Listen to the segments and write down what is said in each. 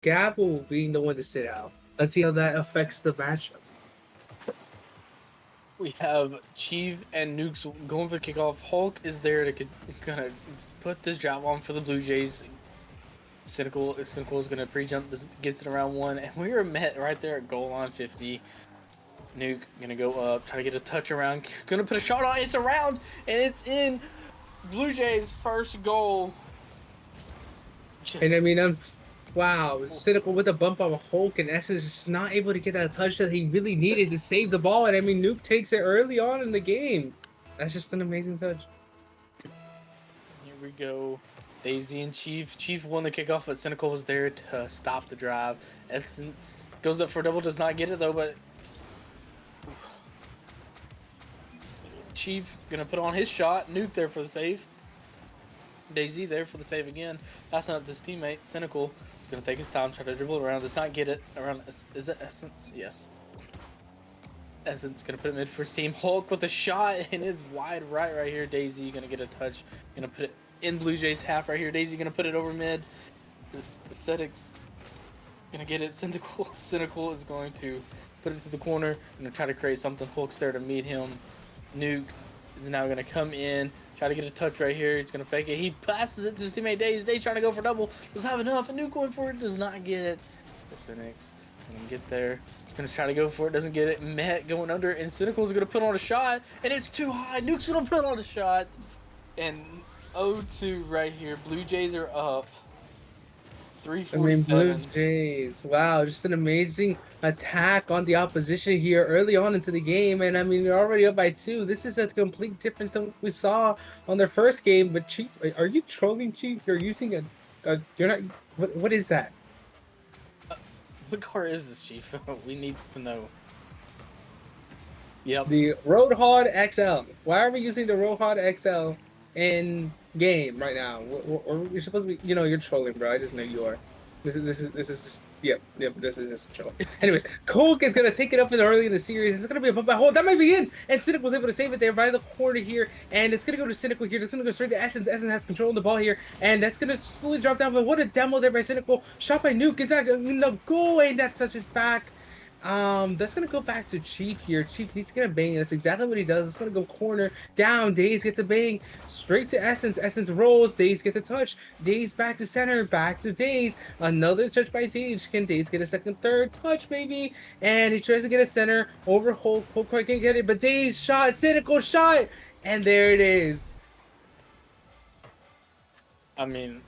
Gavel being the one to sit out. Let's see how that affects the matchup. We have Chief and Nukes going for the kickoff. Hulk is there to kind of put this job on for the Blue Jays. Cynical is gonna pre-jump, gets it around 1, and we are met right there at goal line 50. Nuke gonna go up, try to get a touch around, gonna put a shot on. It's around and it's in. Blue Jays first goal. And I Just mean, wow, Cynical with a bump on Hulk, and Essence just not able to get that touch that he really needed to save the ball. And I mean, Nuke takes it early on in the game. That's just an amazing touch. Here we go. Daisy and Chief. Chief won the kickoff, but Cynical was there to stop the drive. Essence goes up for a double, does not get it though, but Chief gonna put on his shot. Nuke there for the save. Daisy there for the save again. Passing up to his teammate. Cynical is gonna take his time, try to dribble around, does not get it around. Is it Essence? Yes. Essence gonna put it mid for his team. Hulk with a shot, and it's wide right here. Daisy gonna get a touch. Gonna put it in Blue Jays half right here. Daisy gonna put it over mid. Aesthetics gonna get it. Cynical is going to put it to the corner. Gonna try to create something. Hulk's there to meet him. Nuke is now gonna come in. Try to get a touch right here. He's gonna fake it. He passes it to his teammate Daisy. Daisy trying to go for double. Doesn't have enough. And Nuke going for it. Does not get it. Cynics gonna get there. He's gonna try to go for it. Doesn't get it. Met going under. And Cynical's gonna put on a shot. And it's too high. Nuke's gonna put on a shot. And 0-2 right here. Blue Jays are up. I mean, 347. Blue Jays. Wow, just an amazing attack on the opposition here early on into the game. And I mean, they're already up by 2. This is a complete difference than what we saw on their first game. But Chief, are you trolling, Chief? You're using you're not. What is that? What car is this, Chief? We needs to know. Yep. The Roadhog XL. Why are we using the Roadhog XL in game right now? Or you're supposed to be, you're trolling, bro. I just know you are. This is just yep. This is just a troll. Anyways, Coke is gonna take it up in early in the series. It's gonna be a bump by hold. That might be in, and Cynical was able to save it there by the corner here, and it's gonna go to Cynical here. It's gonna go straight to Essence. Essence has control of the ball here, and that's gonna slowly drop down. But what a demo there by Cynical. Shot by Nuke. Is that gonna go? And that touches back. That's gonna go back to Chief here. Chief needs to get a bang. That's exactly what he does. It's gonna go corner down. Daze gets a bang straight to Essence. Essence rolls. Daze gets a touch. Daze back to center. Back to Daze. Another touch by Daze. Can Daze get a second, third touch maybe? And he tries to get a center over Hulk. Hulk can't get it, but Daze shot. Cynical shot, and there it is. I mean,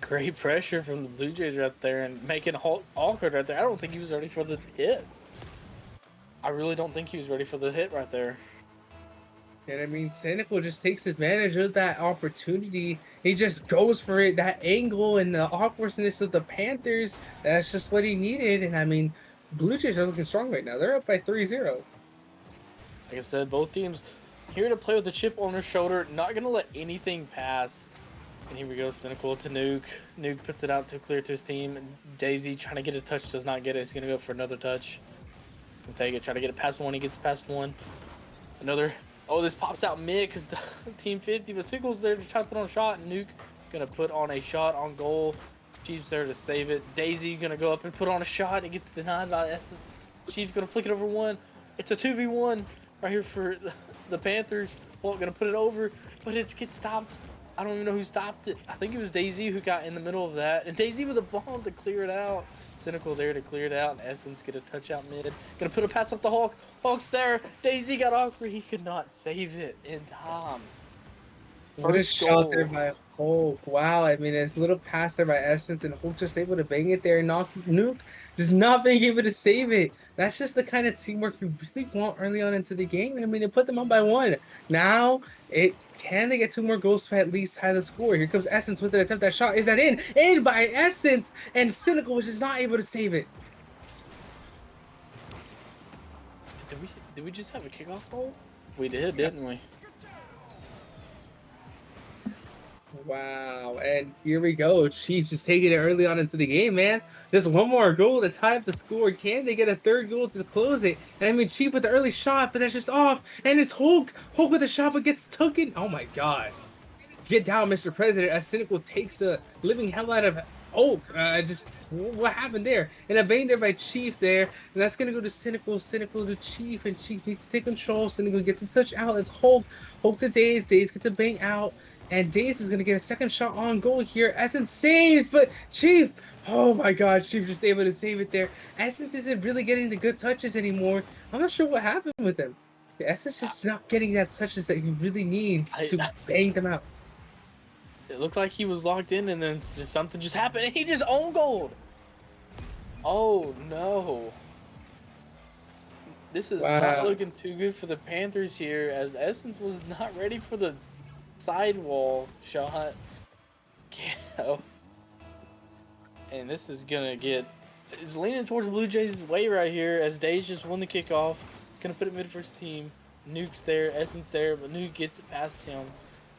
great pressure from the Blue Jays right there and making Hulk awkward right there. I don't think he was ready for the hit. I really don't think he was ready for the hit right there. And I mean, Cynical just takes advantage of that opportunity. He just goes for it. That angle and the awkwardness of the Panthers, that's just what he needed. And I mean, Blue Jays are looking strong right now. They're up by 3-0. Like I said, both teams here to play with the chip on their shoulder, not going to let anything pass. And here we go, Cynical to Nuke. Nuke puts it out to clear to his team. Daisy trying to get a touch, does not get it. He's going to go for another touch. And take it, try to get it past 1. He gets past 1. Another. Oh, this pops out mid because the team 50, but Cynical's there to try to put on a shot. And Nuke going to put on a shot on goal. Chief's there to save it. Daisy going to go up and put on a shot. It gets denied by Essence. Chief's going to flick it over 1. It's a 2v1 right here for the Panthers. Well, going to put it over, but it gets stopped. I don't even know who stopped it. I think it was Daisy who got in the middle of that. And Daisy with a bomb to clear it out. Cynical there to clear it out. And Essence get a touch out mid. Gonna put a pass up the Hulk. Hulk's there. Daisy got awkward. He could not save it in time. What a shot there by Hulk. Wow, I mean, it's a little pass there by Essence, and Hulk just able to bang it there and knock Nuke just not being able to save it. That's just the kind of teamwork you really want early on into the game. I mean, it put them up by 1. Now, can they get 2 more goals to at least tie the score? Here comes Essence with an attempt at shot. Is that in? In by Essence, and Cynical was just not able to save it. Did we just have a kickoff goal? We did, didn't we? Wow, and here we go. Chiefs just taking it early on into the game, man. Just 1 more goal to tie up the score. Can they get a 3rd goal to close it? And I mean, Chief with the early shot, but that's just off. And it's Hulk. Hulk with the shot, but gets taken. Oh my God. Get down, Mr. President, as Cynical takes the living hell out of Hulk. Just what happened there? And a bang there by Chief there, and that's gonna go to Cynical. Cynical to Chief, and Chief needs to take control. Cynical gets a touch out. It's Hulk. Hulk to Daze. Daze gets a bang out, and Daze is gonna get a second shot on goal here. Essence saves, but Chief. Oh my God, Chief just able to save it there. Essence isn't really getting the good touches anymore. I'm not sure what happened with him. The Essence just not getting that touches that he really needs I, to bang them out. it looked like he was locked in, and then something just happened, and he just owned gold. Oh no. This is not Wow. looking too good for the Panthers here, as Essence was not ready for the sidewall shot. Yeah. And this is gonna get. It's leaning towards Blue Jays' way right here, as Daze just won the kickoff. Gonna put it mid for his team. Nuke's there, Essence there, but Nuke gets it past him.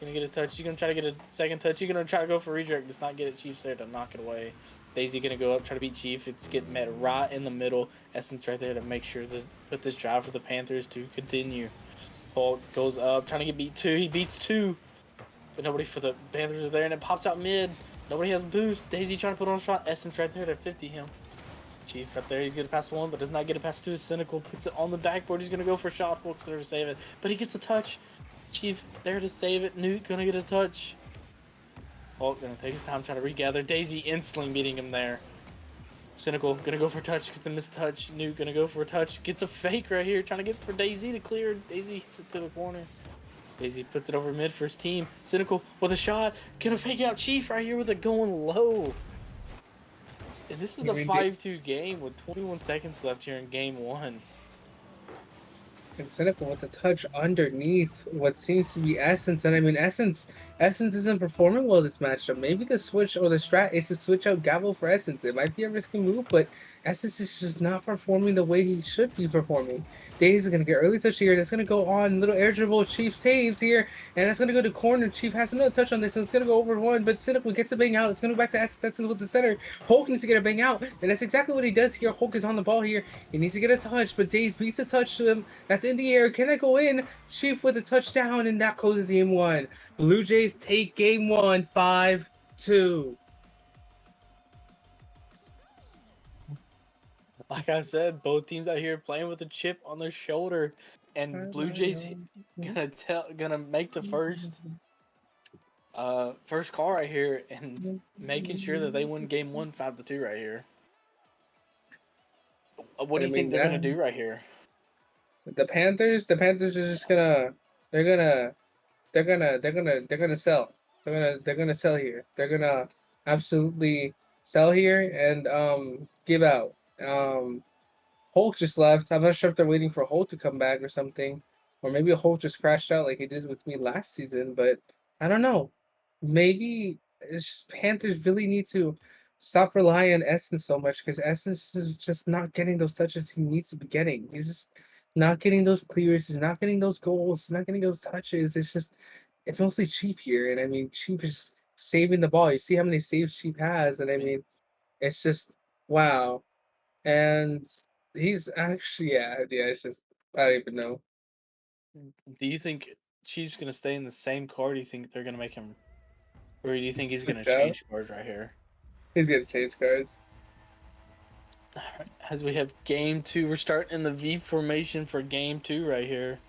Gonna get a touch. He's gonna try to get a second touch. He's gonna try to go for redirect. Does not get it. Chief's there to knock it away. Daisy gonna go up, try to beat Chief. It's getting met right in the middle. Essence right there to make sure to put this drive for the Panthers to continue. Hulk goes up, trying to get beat two. He beats two, but nobody for the Panthers are there, and it pops out mid. Nobody has boost. Daisy trying to put on a shot. Essence right there to 50 him. Chief right there. He's going to pass one, but does not get it past two. Cynical puts it on the backboard. He's going to go for a shot. Hulk's there to save it, but he gets a touch. Chief there to save it. Nuke going to get a touch. Hulk going to take his time trying to regather. Daisy instantly beating him there. Cynical going to go for a touch. Gets a missed touch. Nuke going to go for a touch. Gets a fake right here. Trying to get for Daisy to clear. Daisy hits it to the corner. Daisy puts it over mid for his team. Cynical with a shot. Gonna fake out Chief right here with it going low. And this is a 5-2 game with 21 seconds left here in game one. And Cynical with a touch underneath what seems to be Essence. And I mean, Essence isn't performing well this matchup. Maybe the switch or the strat is to switch out Gavel for Essence. It might be a risky move, but Essence is just not performing the way he should be performing. Daze is going to get early touch here. That's going to go on. Little air dribble. Chief saves here. And that's going to go to corner. Chief has another touch on this. So it's going to go over one, but Cynical gets a bang out. It's going to go back to Essence with the center. Hulk needs to get a bang out. And that's exactly what he does here. Hulk is on the ball here. He needs to get a touch, but Daze beats the touch to him. That's in the air. Can I go in? Chief with a touchdown, and that closes game one. Blue Jays take game one, 5-2. Like I said, both teams out here playing with a chip on their shoulder, and Blue Jays gonna make the first call right here, and making sure that they win game one 5-2 right here. What do I you think mean, they're gonna do right here? the Panthers are just they're gonna, they're gonna sell. They're gonna sell here. They're gonna absolutely sell here and give out. Hulk just left. I'm not sure if they're waiting for Hulk to come back or something. Or maybe Hulk just crashed out like he did with me last season, but I don't know. Maybe it's just Panthers really need to stop relying on Essence so much because Essence is just not getting those touches he needs to be getting. He's just not getting those clears. He's not getting those goals. He's not getting those touches. It's mostly Chief here. And I mean, Chief is saving the ball. You see how many saves Chief has. And I mean, it's just, wow. And he's actually, yeah, it's just, I don't even know. Do you think Chief's gonna stay in the same car? Do you think they're gonna make him, or do you think he's gonna Switch out. change cars right here? He's gonna change cards. Alright, as we have game two, we're starting in the V formation for game two right here.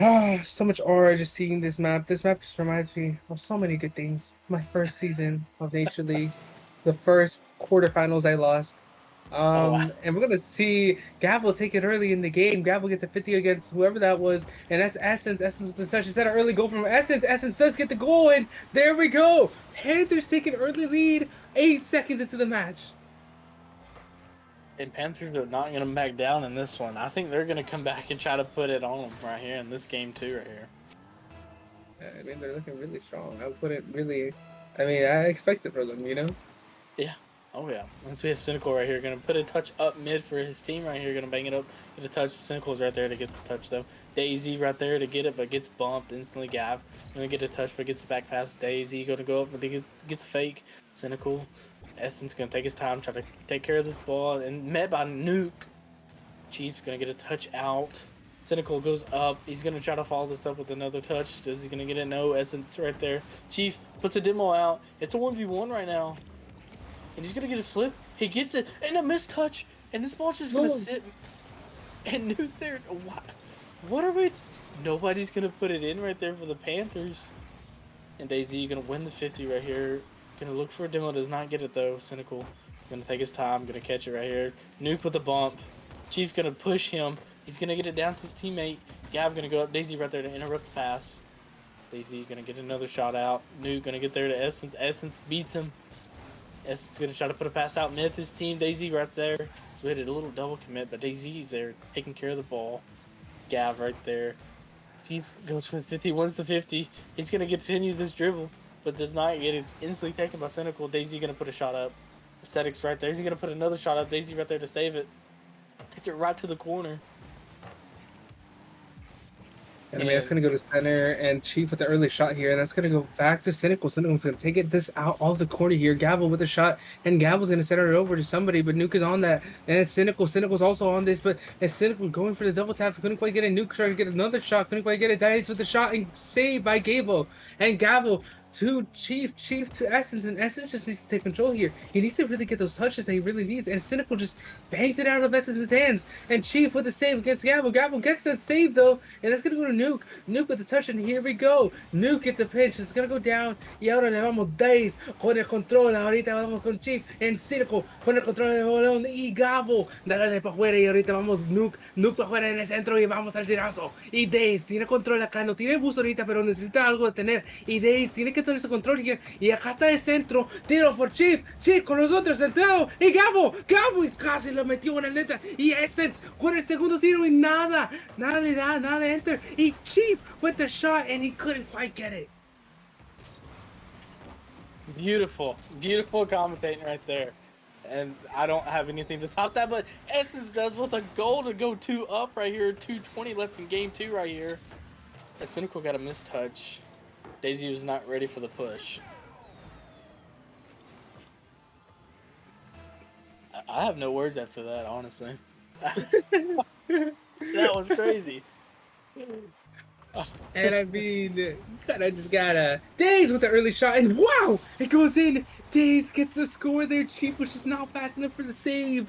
Ah, so much aura just seeing this map. This map just reminds me of so many good things. My first season of Nature League, the first quarterfinals I lost. Oh wow. And we're gonna see Gavel take it early in the game. Gavel gets a 50 against whoever that was, and that's Essence. Essence with the touch. Is that an early goal from Essence? Essence does get the goal, and there we go. Panthers take an early lead, 8 seconds into the match. And Panthers are not gonna back down in this one. I think they're gonna come back and try to put it on them right here in this game too, right here. I mean, they're looking really strong. I wouldn't really. I mean, I expect it for them, you know. Yeah. Oh yeah. Once we have Cynical right here, gonna put a touch up mid for his team right here. Gonna bang it up, get a touch. Cynical's right there to get the touch though. Daisy right there to get it, but gets bumped instantly. Gav gonna get a touch, but gets it back past Daisy. Gonna go up, but he gets fake. Cynical. Essence gonna take his time, try to take care of this ball, and met by Nuke. Chief's gonna get a touch out. Cynical goes up. He's gonna try to follow this up with another touch. Is he gonna get it? No. Essence right there. Chief puts a demo out. It's a 1v1 right now. And he's gonna get a flip. He gets it. And a missed touch. And this ball's just gonna sit. And Nuke's there. What are we? Nobody's gonna put it in right there for the Panthers. And DayZ gonna win the 50 right here. Gonna look for a demo. Does not get it though. Cynical. Gonna take his time. Gonna catch it right here. Nuke with a bump. Chief gonna push him. He's gonna get it down to his teammate. Gav gonna go up. DayZ right there to interrupt the pass. DayZ gonna get another shot out. Nuke gonna get there to Essence. Essence beats him. Essence gonna try to put a pass out mid to his team. DayZ right there. So we had a little double commit, but DayZ's there taking care of the ball. Gav right there. Chief goes for the 50, wins the 50. He's gonna continue this dribble, but does not get it. It's instantly taken by Cynical. DayZ gonna put a shot up. Aesthetics right there. He's gonna put another shot up. DayZ right there to save it. Hits it right to the corner. And I mean, that's going to go to center, and Chief with the early shot here, and that's going to go back to Cynical. Cynical's going to take it this out of the corner here. Gavel with a shot, and Gavel's going to center it over to somebody, but Nuke is on that. And it's Cynical. Cynical's also on this, but it's Cynical going for the double tap. Couldn't quite get it. Nuke trying to get another shot. Couldn't quite get it. Dice with the shot, and saved by Gable. And Gavel to Chief to Essence, and Essence just needs to take control here. He needs to really get those touches that he really needs, and Cynical just bangs it out of Essence's hands, and Chief with the save against Gavel. Gavel gets that save though, and that's gonna go to Nuke. Nuke with the touch, and here we go. Nuke gets a pinch, it's gonna go down, y ahora le vamos Days con el control. Ahorita vamos con Chief and Cynical con el control del balón, y Gavel dale para afuera, y ahorita vamos Nuke para afuera en el centro, y vamos al tirazo. Y Days tiene control acá, no tiene boost ahorita, pero necesita algo de tener, y Days tiene que tener ese control here, y acá está el centro, tiro por Chief con los otros centrados, y Gabo, y casi lo metió en la neta, y Essence con el segundo tiro, y nada le da, nada le enter, y Chief with the shot, and he couldn't quite get it. Beautiful commentating right there. And I don't have anything to top that, but Essence does with a goal to go 2 up right here. 2:20 left in game 2 right here. As Cynical got a missed touch. DayZ was not ready for the push. I have no words after that, honestly. That was crazy. And I mean, I just got a Days with the early shot, and wow, it goes in. Days gets the score there. Chief was just not fast enough for the save.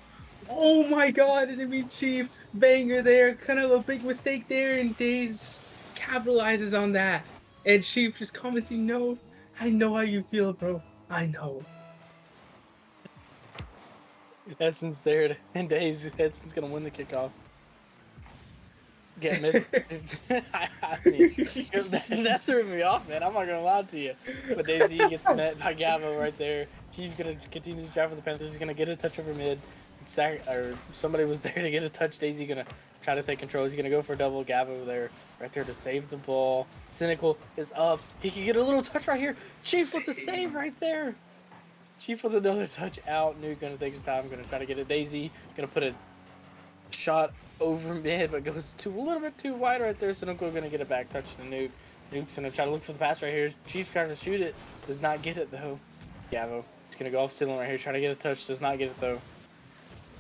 Oh my god, and I mean, Chief banger there, kind of a big mistake there, and Days capitalizes on that. And Chief just commenting, "No, I know how you feel, bro. I know." Essence there, and Days. Essence gonna win the kickoff. Get mid. I mean, that threw me off, man. I'm not gonna lie to you. But DayZ gets met by Gavo right there. Chief's gonna continue to drive for the Panthers. He's gonna get a touch over mid. Somebody was there to get a touch. DayZ gonna try to take control. He's gonna go for a double. Gavo there, right there to save the ball. Cynical is up. He can get a little touch right here. Chief with the save right there. Chief with another touch out. Nuke gonna take his time. Gonna try to get it. DayZ gonna put a shot over mid, but goes a little bit too wide right there. Cynical gonna get a back touch to Nuke. Nuke's gonna try to look for the pass right here. Chief's trying to shoot it. Does not get it though. Gavo. He's gonna go off ceiling right here. Try to get a touch. Does not get it though.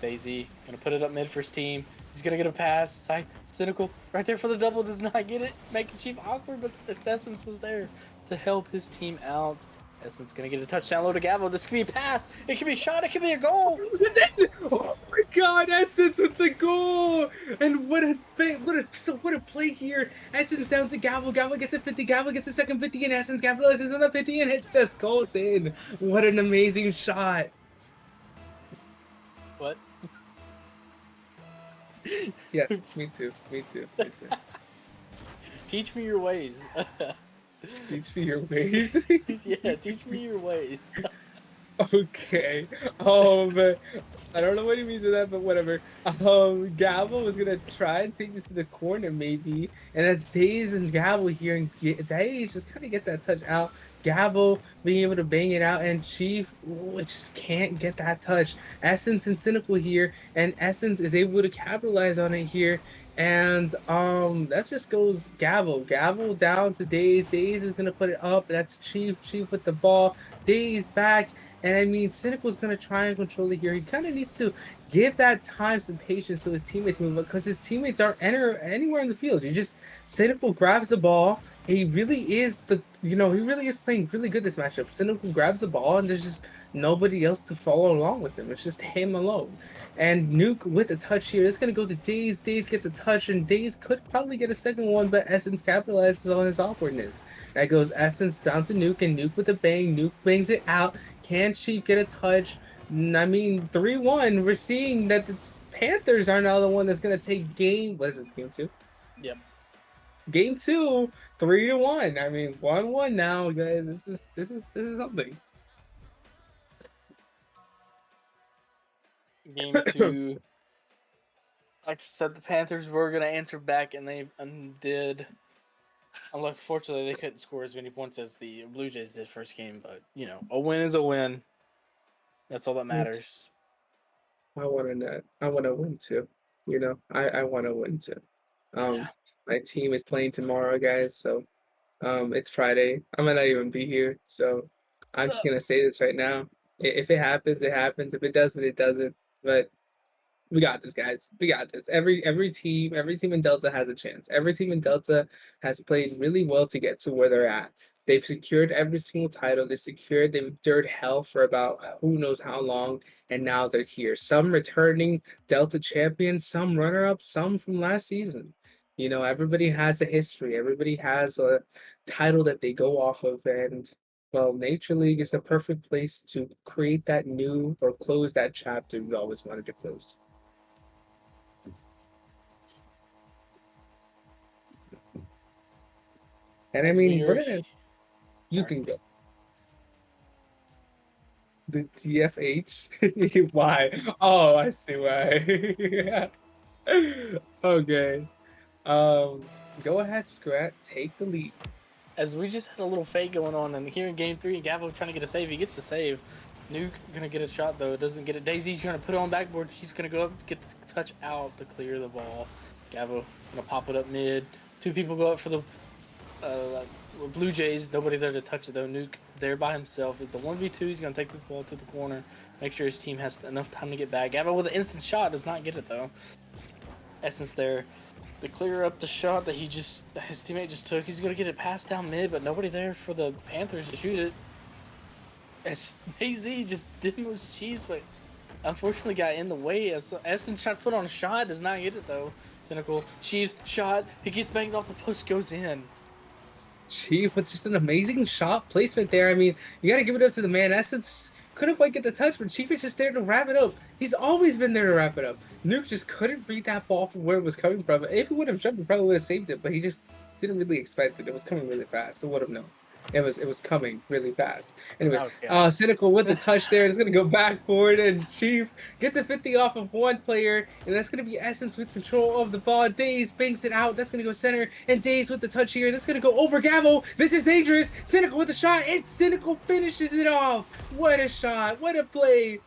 DayZ gonna put it up mid for his team. He's gonna get a pass. Cynical right there for the double. Does not get it. Making Chief awkward, but Essence was there to help his team out. Essence gonna get a touchdown low to Gavo. This could be a pass. It could be a shot. It could be a goal. Oh my God! Essence with the goal, and what a play here. Essence down to Gavo. Gavo gets a 50. Gavo gets a second 50, and Essence capitalizes on the 50, and it just goes in. What an amazing shot! What? Yeah, me too. Teach me your ways. Teach me your ways. Yeah, teach me your ways. Okay. I don't know what he means with that, but whatever. Gavel was gonna try and take this to the corner maybe, and that's Days and Gavel here, and Days just kind of gets that touch out. Gavel being able to bang it out, and Chief just can't get that touch. Essence and Cynical here, and Essence is able to capitalize on it here. And that just goes Gavel down to Days. Days is gonna put it up. That's Chief with the ball. Days back, And I mean, Cynical's gonna try and control it here. He kind of needs to give that time some patience to his teammates move because his teammates aren't anywhere in the field. You just Cynical grabs the ball. He really is he really is playing really good this matchup. Cynical grabs the ball and there's just nobody else to follow along with him. It's just him alone. And Nuke with a touch here. It's gonna go to Daze. Daze gets a touch, and Daze could probably get a second one, but Essence capitalizes on his awkwardness. That goes Essence down to Nuke, and Nuke with a bang. Nuke bangs it out. Can she get a touch? I mean, 3-1. We're seeing that the Panthers are now the one that's gonna take game. What is this, game two? Yep. Game two, 3-1. I mean, 1-1 now, guys. This is something. Game two. Like I said, the Panthers were gonna answer back, and they did. Unfortunately, they couldn't score as many points as the Blue Jays did first game. But a win is a win. That's all that matters. I want to win too. I want to win too. Yeah. My team is playing tomorrow, guys. So, it's Friday. I might not even be here. So, I'm just gonna say this right now. If it happens, it happens. If it doesn't, it doesn't. But we got this, guys. We got this. Every team in Delta has a chance. Every team in Delta has played really well to get to where they're at. They've secured every single title. They've endured hell for about who knows how long, and now they're here. Some returning Delta champions, some runner-ups, some from last season. Everybody has a history. Everybody has a title that they go off of, and well, Nature League is the perfect place to create that new or close that chapter we always wanted to close. And I As mean, we are. you Sorry. can go. The TFH? Why? Oh, I see why. Okay. Go ahead, Scrat. Take the lead. As we just had a little fake going on, and here in game three, Gavo trying to get a save. He gets the save. Nuke gonna get a shot though. Doesn't get it. Daisy trying to put it on backboard. She's gonna go up, get the touch out to clear the ball. Gavo gonna pop it up mid. Two people go up for the Blue Jays. Nobody there to touch it though. Nuke there by himself. It's a 1v2. He's gonna take this ball to the corner. Make sure his team has enough time to get back. Gavo with an instant shot does not get it though. Essence there to clear up the shot that his teammate just took. He's gonna get it passed down mid, but nobody there for the Panthers to shoot it. As AZ just did most Chiefs, but unfortunately got in the way. As Essence tried to put on a shot, does not get it though. Cynical Chiefs shot. He gets banged off the post, goes in. Chief with just an amazing shot placement there. I mean, you got to give it up to the man. Essence couldn't quite get the touch, but Chief is just there to wrap it up. He's always been there to wrap it up. Nuke just couldn't read that ball from where it was coming from. If he would have jumped, he probably would have saved it, but he just didn't really expect it. It was coming really fast. It would have known. It was coming really fast. Anyways, Cynical with the touch there. It's gonna go backboard, and Chief gets a 50 off of one player, and that's gonna be Essence with control of the ball. Daze banks it out. That's gonna go center, and Daze with the touch here. That's gonna go over Gavo. This is dangerous. Cynical with the shot, and Cynical finishes it off. What a shot! What a play!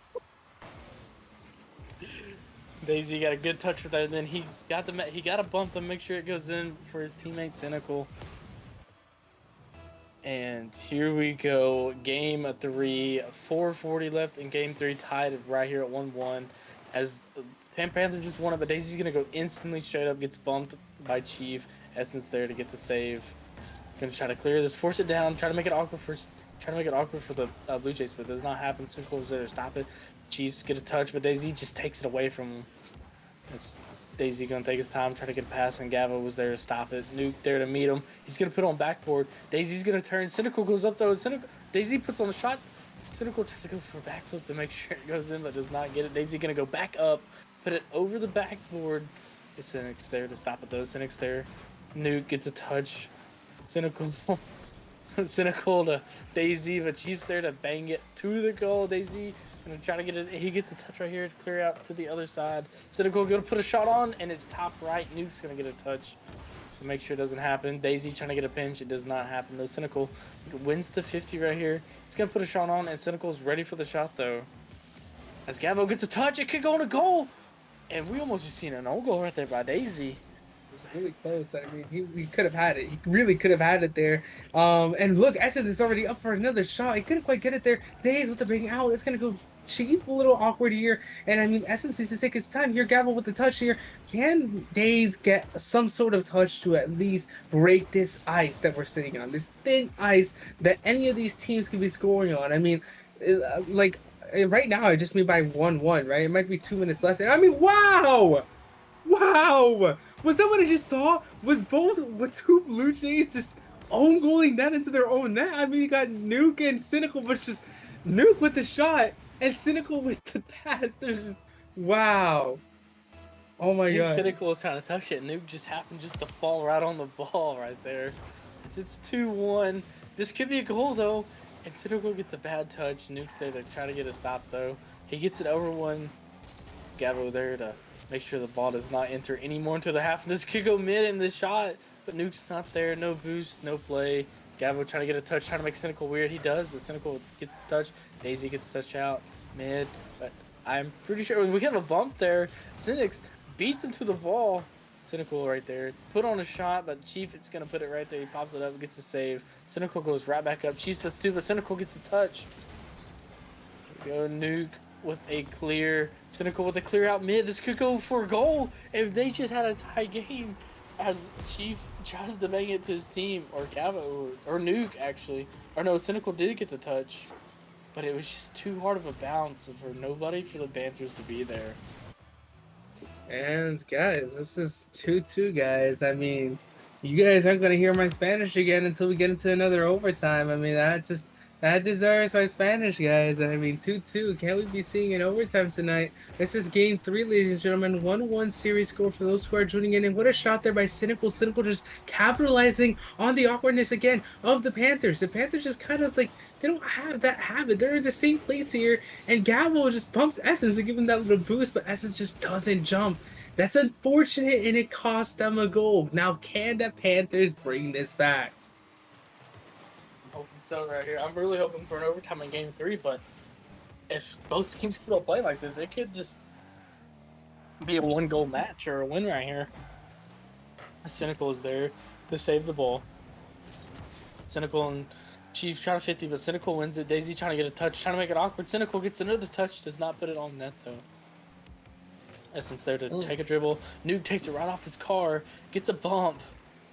Daisy got a good touch with that, and then he got a bump to make sure it goes in for his teammate Cynical. And here we go, game 3, 4:40 left in game 3, tied right here at 1-1. As the Panthers just won it, but Daisy's gonna go instantly straight up, gets bumped by Chief. Essence there to get the save. Gonna try to clear this, force it down, try to make it awkward for the Blue Jays, but it does not happen. Cynical's there to stop it. Chiefs get a touch, but Daisy just takes it away from him. It's Daisy gonna take his time, try to get a pass, and Gavo was there to stop it. Nuke there to meet him. He's gonna put it on backboard. Daisy's gonna turn. Cynical goes up though. Daisy puts on the shot. Cynical tries to go for a backflip to make sure it goes in, but does not get it. Daisy gonna go back up, put it over the backboard. Cynic's there to stop it though. Cynic's there. Nuke gets a touch. Cynical to Daisy, but Chief's there to bang it to the goal. Daisy gonna try to get it. He gets a touch right here to clear out to the other side. Cynical gonna put a shot on, and it's top right. Nuke's gonna get a touch to make sure it doesn't happen. Daisy trying to get a pinch. It does not happen though. Cynical wins the 50 right here. He's gonna put a shot on, and Cynical's ready for the shot though. As Gavo gets a touch, it could go on a goal. And we almost just seen an own goal right there by Daisy. really close. I mean, he could have had it. He really could have had it there. And look, Essence is already up for another shot. He couldn't quite get it there. Days with the big out. It's gonna go cheap, a little awkward here. And I mean, Essence needs to take his time here. Gavel with the touch here. Can Days get some sort of touch to at least break this ice that we're sitting on? This thin ice that any of these teams could be scoring on. I mean, like right now, I just mean by 1-1, right? It might be 2 minutes left. And I mean, wow! Wow! Was that what I just saw? Was both with two Blue Jays just own goaling that into their own net? I mean, you got Nuke and Cynical, but just Nuke with the shot and Cynical with the pass. There's just wow. Oh I my think god. Cynical was trying to touch it. Nuke just happened just to fall right on the ball right there. It's 2-1. This could be a goal though. And Cynical gets a bad touch. Nuke's there to try to get a stop though. He gets it over one. Gabo there to make sure the ball does not enter anymore into the half. And this could go mid in this shot. But Nuke's not there. No boost, no play. Gabo trying to get a touch, trying to make Cynical weird. He does, but Cynical gets the touch. Daisy gets the touch out mid. But I'm pretty sure we have a bump there. Cynics beats him to the ball. Cynical right there. Put on a shot, but Chief is going to put it right there. He pops it up, gets the save. Cynical goes right back up. Chief does too, but Cynical gets the touch. Go Nuke with a clear. Cynical with a clear out mid. This could go for a goal. If they just had a tie game as Chief tries to make it to his team, or Gavo, or Nuke actually. Or no, Cynical did get the touch. But it was just too hard of a bounce for nobody for the Panthers to be there. And guys, this is 2-2, guys. I mean, you guys aren't gonna hear my Spanish again until we get into another overtime. I mean, that deserves my Spanish, guys. I mean, 2-2. Can't we be seeing an overtime tonight? This is game 3, ladies and gentlemen. 1-1 series score for those who are tuning in. And what a shot there by Cynical. Cynical just capitalizing on the awkwardness again of the Panthers. The Panthers just kind of like they don't have that habit. They're in the same place here, and Gabo just pumps Essence to give him that little boost, but Essence just doesn't jump. That's unfortunate, and it cost them a goal. Now, can the Panthers bring this back? Hoping so right here. I'm really hoping for an overtime in game 3, but if both teams keep on playing like this, it could just be a 1-goal match or a win right here. Cynical is there to save the ball. Cynical and Chief trying to 50, but Cynical wins it. Daisy trying to get a touch, trying to make it awkward. Cynical gets another touch, does not put it on net though. Essence there to take a dribble. Nuke takes it right off his car, gets a bump.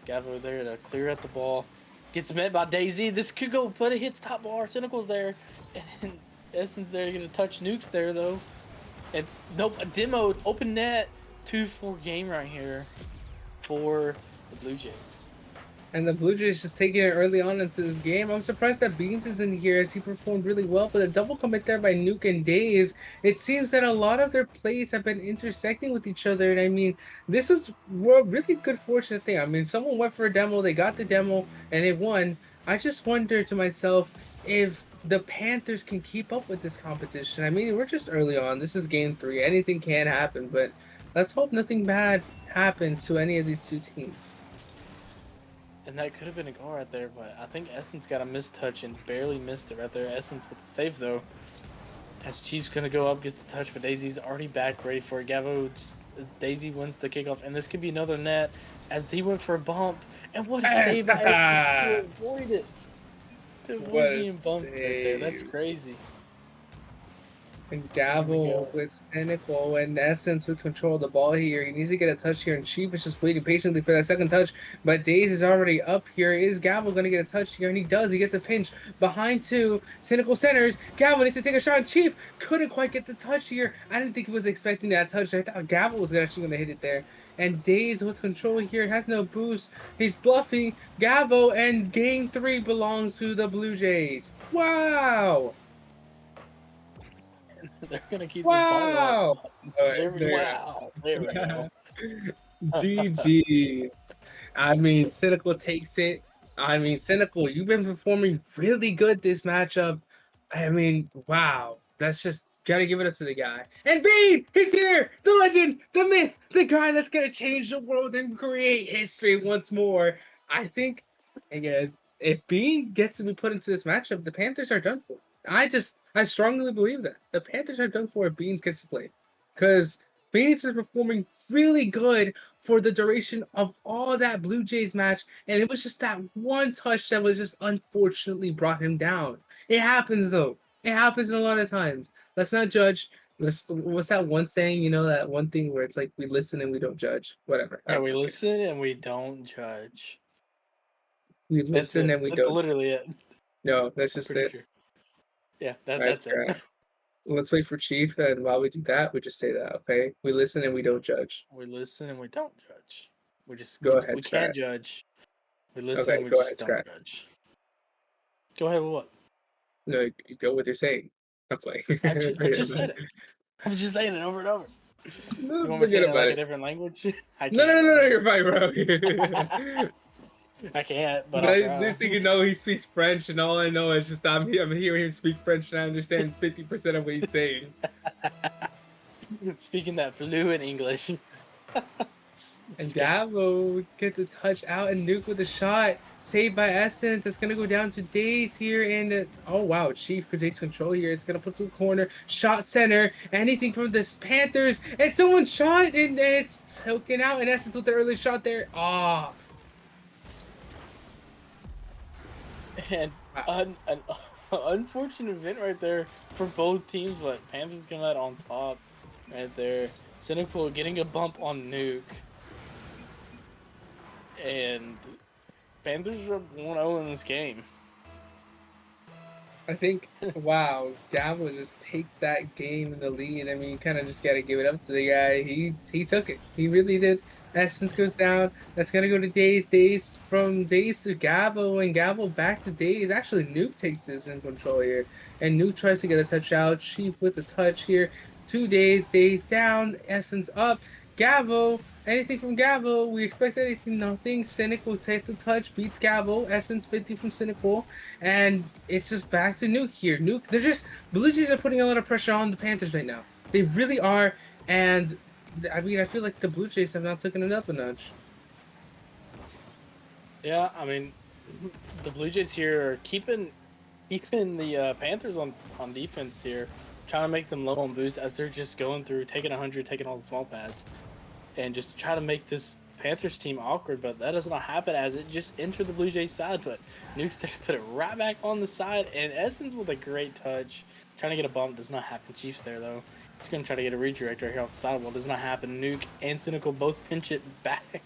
Gavo there to clear out the ball. Gets met by Daisy. This could go, but it hits top bar. Cynical's there. And Essence there to get a touch. Nuke's there though. And nope, a demo, open net. 2-4 game right here for the Blue Jays. And the Blue Jays just taking it early on into this game. I'm surprised that Beans is in here as he performed really well, but a double commit there by Nuke and Days. It seems that a lot of their plays have been intersecting with each other, and I mean, this was a really good fortunate thing. I mean, someone went for a demo, they got the demo, and they won. I just wonder to myself if the Panthers can keep up with this competition. I mean, we're just early on. This is game 3. Anything can happen, but let's hope nothing bad happens to any of these two teams. And that could have been a goal right there, but I think Essence got a missed touch and barely missed it right there. Essence with the save though. As Chief's gonna go up, gets the touch, but Daisy's already back, ready for it. Gavo, Daisy wins the kickoff, and this could be another net as he went for a bump. And what a save by Essence to avoid it. To avoid being bumped right there. That's crazy. And Gabo with Cynical and Essence with control of the ball here. He needs to get a touch here, and Chief is just waiting patiently for that second touch. But Days is already up here. Is Gabo going to get a touch here? And he does. He gets a pinch behind 2. Cynical centers. Gabo needs to take a shot. Chief couldn't quite get the touch here. I didn't think he was expecting that touch. I thought Gabo was actually going to hit it there. And Days with control here has no boost. He's bluffing Gabo, and game 3 belongs to the Blue Jays. Wow! They're gonna keep Wow! this ball up. Wow! There we go. GG's. I mean, Cynical takes it. I mean, Cynical, you've been performing really good this matchup. I mean, wow. That's just gotta give it up to the guy. And Bean, he's here! The legend, the myth, the guy that's gonna change the world and create history once more. I think, hey guys, if Bean gets to be put into this matchup, the Panthers are done for. I strongly believe that. The Panthers are done for if Beans gets to play. Because Phoenix is performing really good for the duration of all that Blue Jays match, and it was just that one touch that was just unfortunately brought him down. It happens though. It happens a lot of times. Let's not judge. What's that one saying? You know, that one thing where it's like we listen and we don't judge. Whatever. I Yeah, don't we care. listen and we don't judge. We That's listen it. and we That's don't. literally it. No, that's I'm just pretty it. sure. Yeah, All right, that's it. scrap. Let's wait for Chief, and while we do that, we just say that, okay? We listen and we don't judge. We listen and we don't judge. We just Go we ahead, can't scrap. judge. We listen Okay, and we go just ahead, don't scrap. judge. Go ahead with what? No, you go with your saying. I'm playing. I Forget just about said it. it. I'm just saying it over and over. No, You want me to say forget it in about like a it. different language? I No, no, can't, no, no, bro. no, you're fine, bro. I can't, but I'll But try. this thing, you know, he speaks French, and all I know is just I'm hearing him speak French, and I understand 50% of what he's saying. Speaking that fluent English. And Scab. Davo gets a touch out and Nuke with a shot. Saved by Essence. It's going to go down to Days here. And oh, wow. Chief takes control here. It's going to put to the corner. Shot center. Anything from the Panthers. And someone shot. And it's taken out. And Essence with the early shot there. Off. And an unfortunate event right there for both teams, but Panthers come out on top right there. Cynical getting a bump on Nuke. And Panthers are 1-0 in this game. I think, wow, Davo just takes that game in the lead. I mean, you kind of just got to give it up to the guy. He took it. He really did. Essence goes down. That's going to go to Days. Days from Days to Gabo, and Gabo back to Days. Actually, Nuke takes this in control here. And Nuke tries to get a touch out. Chief with a touch here. 2 Days. Days down. Essence up. Gabo. Anything from Gabo. We expect anything. Nothing. Cynical takes a touch. Beats Gabo. Essence 50 from Cynical. And it's just back to Nuke here. Nuke, they're just Blue Jays are putting a lot of pressure on the Panthers right now. They really are, and I mean, I feel like the Blue Jays have now taken it up a notch. Yeah, I mean, the Blue Jays here are keeping the Panthers on defense here, trying to make them low on boost as they're just going through, taking 100, taking all the small pads, and just try to make this Panthers team awkward, but that does not happen as it just entered the Blue Jays side, but Nuke's there to put it right back on the side, and Essence with a great touch, trying to get a bump, does not happen. Chiefs there, though. He's going to try to get a redirect right here off the sidewall, does not happen. Nuke and Cynical both pinch it back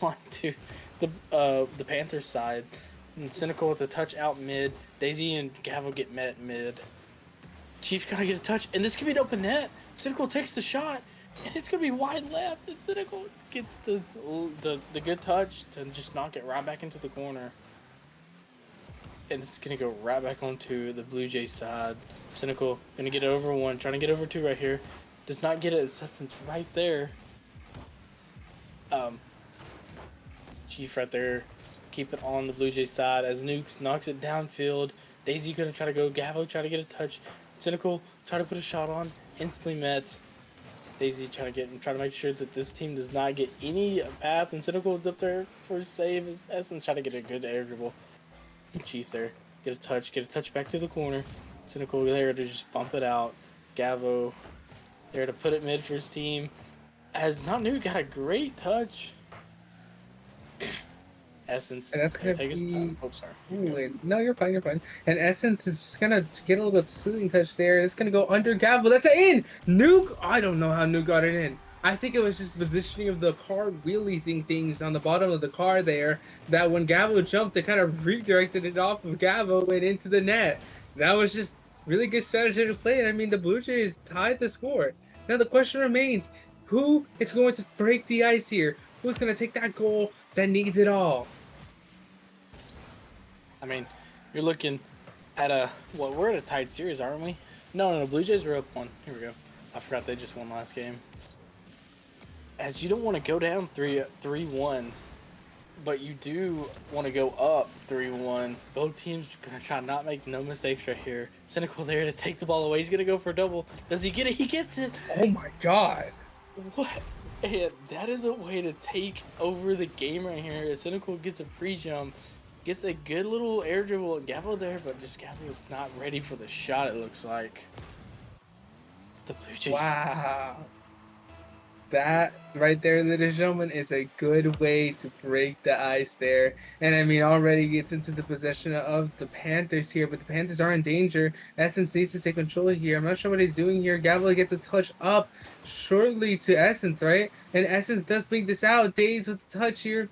onto the Panthers side, and Cynical with a touch out mid, Daisy and Gavel get met mid. Chief's going to get a touch, and this could be an open net. Cynical takes the shot, and it's gonna be wide left, and Cynical gets the good touch to just knock it right back into the corner. And it's gonna go right back onto the Blue Jays side. Cynical gonna get over one, trying to get over two right here. Does not get it, it's right there. Chief right there, keep it on the Blue Jays side as Nukes knocks it downfield. Daisy gonna try to go, Gavo try to get a touch. Cynical try to put a shot on, instantly met. Daisy trying to make sure that this team does not get any path, and Cynical is up there for a save. As Essence trying to get a good air dribble. Chief there, get a touch back to the corner. Cynical there to just bump it out. Gavo there to put it mid for his team. As Not New got a great touch. Essence. And that's gonna take his be. time. Oh, sorry. Ooh, no, you're fine. You're fine. And Essence is just gonna get a little ceiling touch there. It's gonna go under Gavel. That's an in. Nuke. I don't know how Nuke got it in. I think it was just positioning of the car wheelie things on the bottom of the car there. That when Gavel jumped, it kind of redirected it off of Gavel and into the net. That was just really good strategy to play. And I mean, the Blue Jays tied the score. Now the question remains: who is going to break the ice here? Who's gonna take that goal that needs it all? I mean, you're looking at we're at a tied series, aren't we? No, Blue Jays are up one. Here we go. I forgot they just won last game. As you don't want to go down 3-1, but you do want to go up 3-1. Both teams are going to try not make no mistakes right here. Cynical there to take the ball away. He's going to go for a double. Does he get it? He gets it. Oh my god. What? And that is a way to take over the game right here. Cynical gets a free jump. Gets a good little air dribble at Gavel there, but just Gavel's not ready for the shot, it looks like. It's the Blue Jays. Wow. That right there, ladies and gentlemen, is a good way to break the ice there. And I mean, already gets into the possession of the Panthers here, but the Panthers are in danger. Essence needs to take control here. I'm not sure what he's doing here. Gavel gets a touch up shortly to Essence, right? And Essence does make this out. Days with the touch here.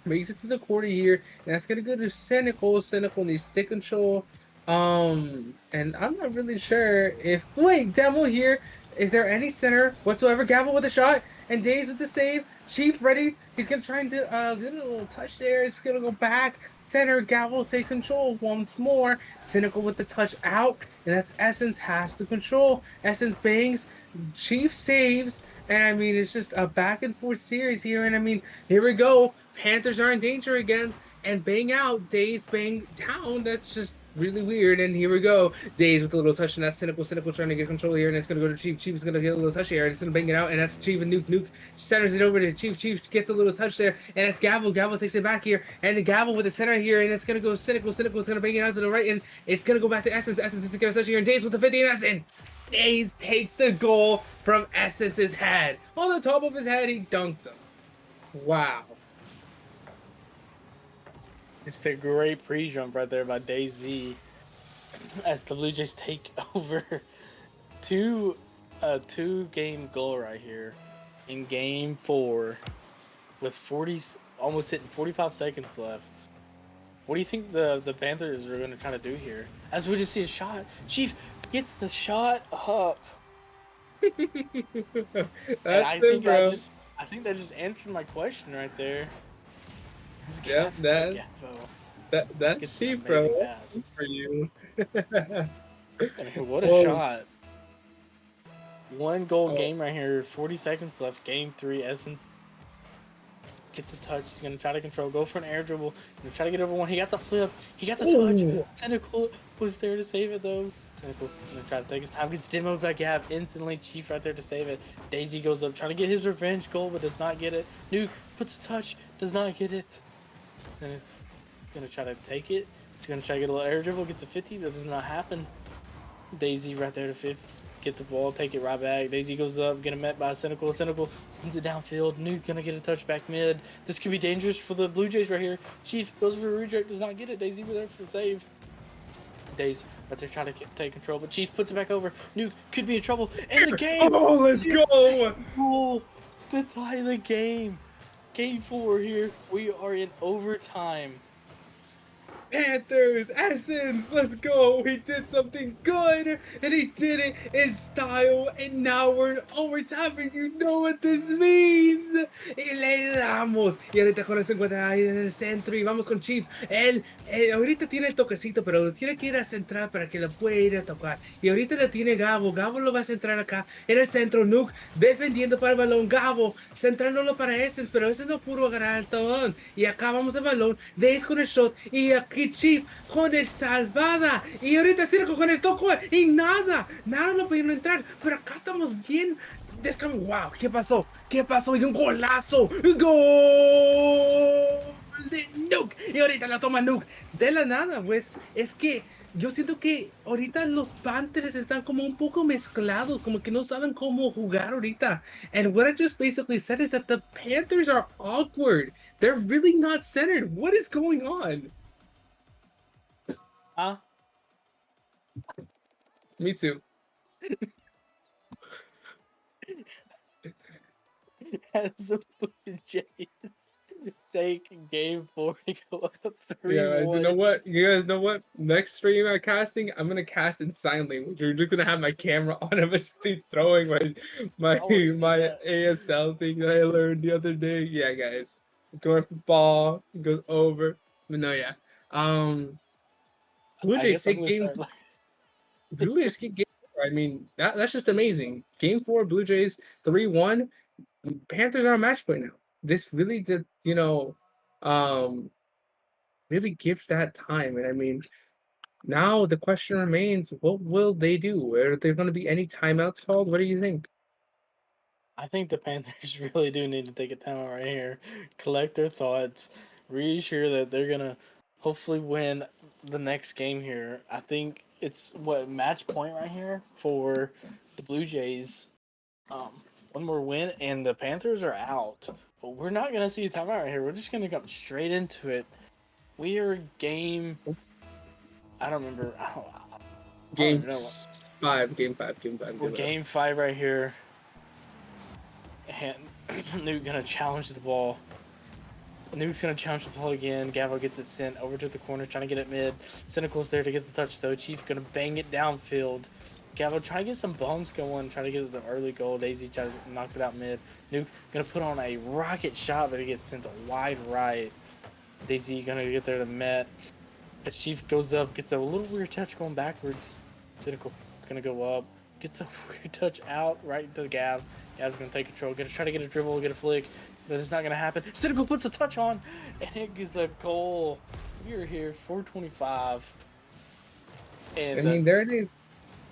Makes it to the quarter here, and that's gonna go to Cynical. Cynical needs stick control. And I'm not really sure if wait, Demo here. Is there any center whatsoever? Gavel with a shot, and Days with the save. Chief ready. He's gonna try and do a little touch there. It's gonna go back. Center, Gavel takes control once more. Cynical with the touch out, and that's Essence has to control. Essence bangs, Chief saves, and I mean it's just a back and forth series here, and I mean here we go. Panthers are in danger again. And bang out, Days bang down. That's just really weird. And here we go. Days with a little touch, and that's Cynical. Cynical trying to get control here, and it's going to go to Chief. Chief is going to get a little touch here, and it's going to bang it out, and that's Chief and Nuke. Nuke centers it over to Chief. Chief gets a little touch there, and it's Gavel. Gavel takes it back here, and the Gavel with the center here, and it's going to go Cynical. Cynical is going to bang it out to the right, and it's going to go back to Essence. Essence is going to get a touch here, and Days with the 50, and that's in. Days takes the goal from Essence's head. On the top of his head, he dunks him. Wow. It's a great pre-jump right there by DayZ as the Blue Jays take over a two-game goal right here in Game 4 with almost hitting 45 seconds left. What do you think the Panthers are going to try to do here? As we just see a shot, Chief gets the shot up. That's it, bro. I think that just answered my question right there. Yep, that's cheap, bro. Pass. For you. I mean, what a shot. One goal game right here, 40 seconds left. Game 3, Essence gets a touch. He's going to try to control, go for an air dribble. He's going to try to get over one. He got the flip. He got the touch. Cynical was there to save it, though. Cynical going to try to take his time. Gets demoed by Gav instantly. Chief right there to save it. DayZ goes up, trying to get his revenge goal, but does not get it. Nuke puts a touch, does not get it. It's going to try to take it. It's going to try to get a little air dribble, gets a 50, but does not happen. DayZ right there to 50. Get the ball, take it right back. DayZ goes up, get met by Cynical. Cynical wins it downfield. Nuke gonna get a touch back mid. This could be dangerous for the Blue Jays right here. Chief goes for a reject, does not get it. DayZ was there for the save. Days right there trying to take control, but Chief puts it back over. Nuke could be in trouble. And the game! Oh, let's go! Goal to tie the game. Game 4 here. We are in overtime. Panthers, Essence, let's go. He did something good, and he did it in style, and now we're in overtime, and you know what this means. Y le damos. Y ahorita con se encuentra ahí en el centro, y vamos con Chief. Él ahorita tiene el toquecito, pero tiene que ir a centrar para que lo pueda ir a tocar. Y ahorita lo tiene Gabo. Gabo lo va a centrar acá en el centro. Nuke defendiendo para el balón. Gabo centrándolo para Essence, pero Essence no pudo agarrar el balón. Y acá vamos al balón. Days con el shot. Y aquí Chief con el salvada. Y ahorita Circo con el toco. Y nada lo pudieron entrar. Pero acá estamos bien. Wow, ¿qué pasó? ¿Qué pasó? Y un golazo. ¡Gol! De Nuke. Y ahorita la toma Nuke. De la nada, pues. Es que yo siento que ahorita los Panthers están como un poco mezclados. Como que no saben cómo jugar ahorita. And what I just basically said is that the Panthers are awkward. They're really not centered. What is going on? Me too. As the Blue Jays take Game 4 to go up 3-1. Yeah, guys, you guys know what? Next stream I'm casting, I'm gonna cast in sign language. You're just gonna have my camera on. I'm just throwing my ASL thing that I learned the other day. Yeah, guys, it's going for ball. It goes over. But no, yeah. Blue Jays take game. Blue Jays get game 4. I mean, that's just amazing. Game 4, Blue Jays 3-1. Panthers are on match point now. This really did, really gives that time. And I mean, now the question remains, what will they do? Are there going to be any timeouts called? What do you think? I think the Panthers really do need to take a timeout right here, collect their thoughts, reassure that they're going to hopefully win the next game here. I think it's match point right here for the Blue Jays. One more win, and the Panthers are out. But we're not going to see a timeout right here. We're just going to come straight into it. We are game. I don't remember. I don't Game even know. 5, game 5, game 5. We're game 5 right here. And Nuke going to challenge the ball. Nuke's going to challenge the ball again. Gavo gets it sent over to the corner, trying to get it mid. Cynical's there to get the touch, though. Chief going to bang it downfield. Gavo trying to get some bumps going, trying to get some early goal. Daisy knocks it out mid. Nuke going to put on a rocket shot, but it gets sent wide right. Daisy going to get there to Met. As Chief goes up, gets a little weird touch going backwards. Cynical going to go up. Gets a weird touch out right into the Gav. Gav's going to take control. Going to try to get a dribble, get a flick. But it's not going to happen. Cynical puts a touch on, and it gets a goal. We are here, 4:25. And I mean, there it is.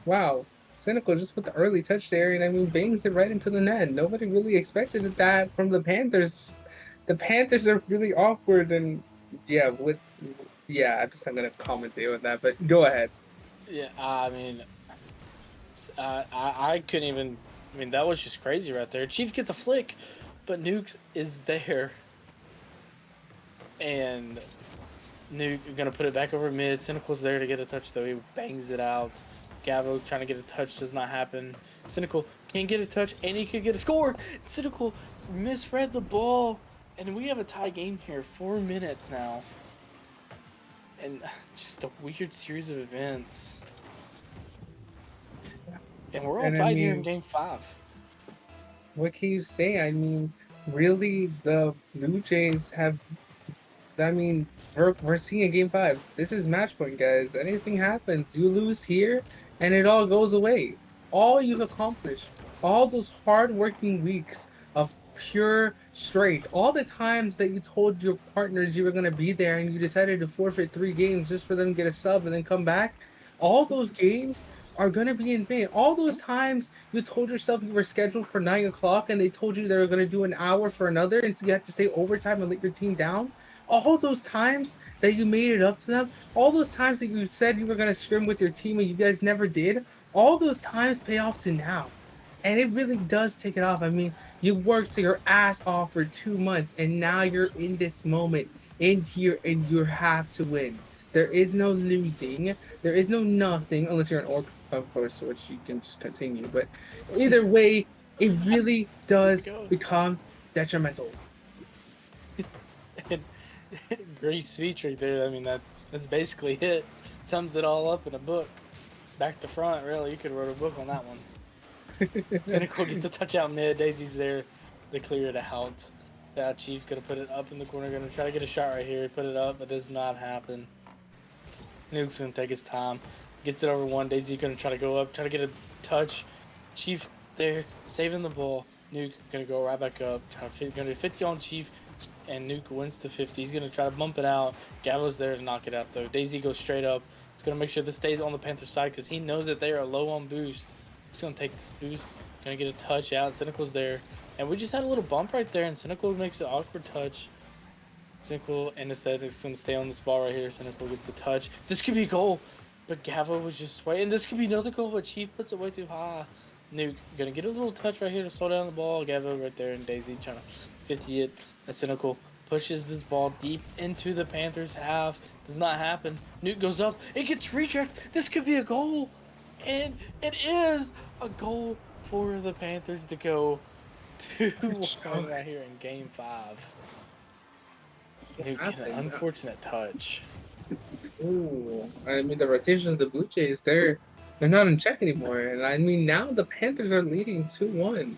Wow. Cynical just put the early touch there, and I mean, bangs it right into the net. Nobody really expected that from the Panthers. The Panthers are really awkward, and yeah, I'm just not gonna commentate on that, but go ahead. yeah, I mean, I couldn't even. I mean, that was just crazy right there. Chief gets a flick, but Nuke is there, and Nuke gonna put it back over mid. Cynical's there to get a touch though. He bangs it out. Gavo trying to get a touch, does not happen. Cynical can't get a touch, and he could get a score. Cynical misread the ball, and we have a tie game here. 4 minutes now, and just a weird series of events. And we're all And I tied here in mean, game 5. what can you say? I mean, really, the Blue Jays have. I mean, we're seeing a game 5. This is match point, guys. Anything happens, you lose here, and it all goes away. All you've accomplished, all those hard-working weeks of pure straight, all the times that you told your partners you were gonna be there, and you decided to forfeit 3 games just for them to get a sub and then come back. All those games are gonna be in vain. All those times you told yourself you were scheduled for 9 o'clock, and they told you they were gonna do an hour for another, and so you had to stay overtime and let your team down. All those times that you made it up to them, all those times that you said you were going to scrim with your team and you guys never did, all those times pay off to now. And it really does take it off. I mean, you worked your ass off for 2 months, and now you're in this moment in here, and you have to win. There is no losing. There is no nothing, unless you're an orc, of course, which you can just continue. But either way, it really does become detrimental. Great speech right there. I mean, that's basically it. Sums it all up in a book. Back to front, really. You could have wrote a book on that one. Cynical gets a touch out mid. Daisy's there to clear it out. Chief gonna put it up in the corner. Gonna try to get a shot right here. Put it up, but does not happen. Nuke's gonna take his time. Gets it over one. Daisy gonna try to go up. Try to get a touch. Chief there, saving the ball. Nuke gonna go right back up. Gonna 50 on Chief. And Nuke wins the 50. He's going to try to bump it out. Gavo's there to knock it out, though. Daisy goes straight up. He's going to make sure this stays on the Panther side because he knows that they are low on boost. He's going to take this boost. Going to get a touch out. Cynical's there. And we just had a little bump right there, and Cynical makes an awkward touch. Cynical, and instead, it's going to stay on this ball right here. Cynical gets a touch. This could be a goal, but Gavo was just waiting. This could be another goal, but Chief puts it way too high. Nuke going to get a little touch right here to slow down the ball. Gavo right there, and Daisy trying to 50 it. And Cynical pushes this ball deep into the Panthers' half. Does not happen. Nuke goes up. It gets rejected. This could be a goal. And it is a goal for the Panthers to go 2-1 right here in game 5. Nuke, an unfortunate touch. Ooh, I mean, the rotation of the Blue Jays, they're not in check anymore. And I mean, now the Panthers are leading 2-1.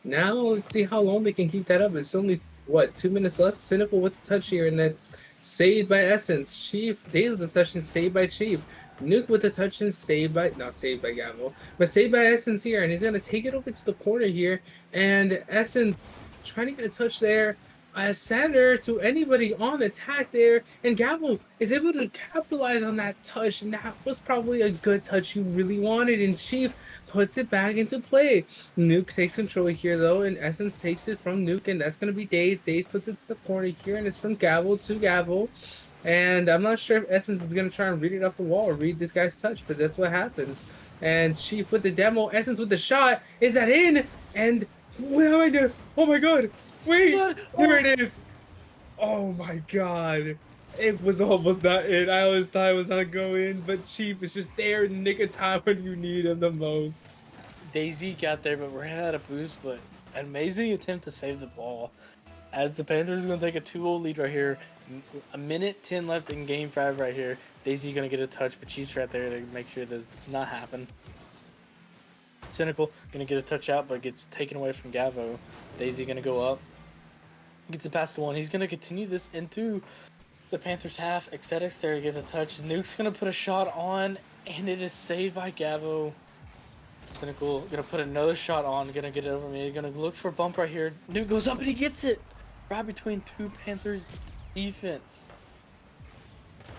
Now let's see how long they can keep that up. It's only, what, 2 minutes left? Cynical with the touch here, and that's saved by Essence. Chief, Daily with the touch and saved by Chief. Nuke with the touch and saved by, not saved by Gamble, but saved by Essence here. And he's going to take it over to the corner here. And Essence trying to get a touch there. Sander to anybody on attack there, and Gabo is able to capitalize on that touch, and that was probably a good touch you really wanted, and Chief puts it back into play. Nuke takes control here though, and Essence takes it from Nuke, and that's going to be Daze. Daze puts it to the corner here, and it's from Gabo to Gabo, and I'm not sure if Essence is going to try and read it off the wall or read this guy's touch, but that's what happens. And Chief with the demo, Essence with the shot, is that in? And What am I doing? Oh my god! Wait! Good. There Oh, it is! Oh my god! It was almost not in. I always thought it was not going in, but Chief is just there in the nick of time when you need him the most. Daisy got there, but ran out of boost. But an amazing attempt to save the ball. As the Panthers are going to take a 2-0 lead right here. A minute 10 left in game 5 right here. Daisy going to get a touch, but Chiefs right there to make sure that does not happen. Cynical going to get a touch out, but gets taken away from Gavo. Daisy going to go up. Gets it past one. He's going to continue this into the Panthers half. Exetics there to get the touch. Nuke's going to put a shot on, and it is saved by Gavo. Cynical going to put another shot on. Going to get it over me. Going to look for a bump right here. Nuke goes up, and he gets it. Right between two Panthers defense.